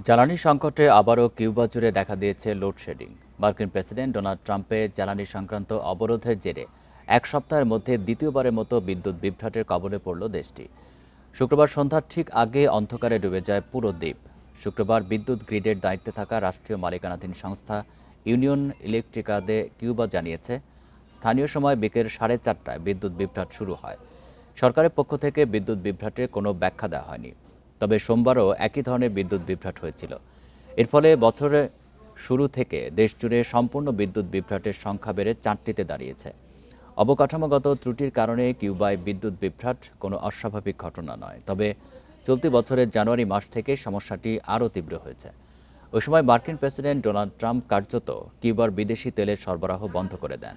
জ্বালানি সংকটে আবারও কিউবা জুড়ে দেখা দিয়েছে লোডশেডিং। মার্কিন প্রেসিডেন্ট ডোনাল্ড ট্রাম্পের জ্বালানি সংক্রান্ত অবরোধের জেরে এক সপ্তাহের মধ্যে দ্বিতীয়বারের মতো বিদ্যুৎ বিভ্রাটের কবলে পড়ল দেশটি। শুক্রবার সন্ধ্যার ঠিক আগে অন্ধকারে ডুবে যায় পুরো দ্বীপ। শুক্রবার বিদ্যুৎ গ্রিডের দায়িত্বে থাকা রাষ্ট্রীয় মালিকানাধীন সংস্থা ইউনিয়ন ইলেকট্রিকা কিউবা জানিয়েছে, স্থানীয় সময় বিকেল 4:30টায় বিদ্যুৎ বিভ্রাট শুরু হয়। সরকারের পক্ষ থেকে বিদ্যুৎ বিভ্রাটের কোনো ব্যাখ্যা দেওয়া হয়নি। তবে সোমবারও একই ধরনের বিদ্যুৎ বিভ্রাট হয়েছিল। এর ফলে বছরের শুরু থেকে দেশজুড়ে সম্পূর্ণ বিদ্যুৎ বিভ্রাটের সংখ্যা বেড়ে 4টিতে দাঁড়িয়েছে। অবকাঠামোগত ত্রুটির কারণে কিউবায় বিদ্যুৎ বিভ্রাট কোনো অস্বাভাবিক ঘটনা নয়। তবে চলতি বছরের জানুয়ারি মাস থেকে সমস্যাটি আরও তীব্র হয়েছে। ওই সময় মার্কিন প্রেসিডেন্ট ডোনাল্ড ট্রাম্প কার্যত কিউবার বিদেশি তেলের সরবরাহ বন্ধ করে দেন।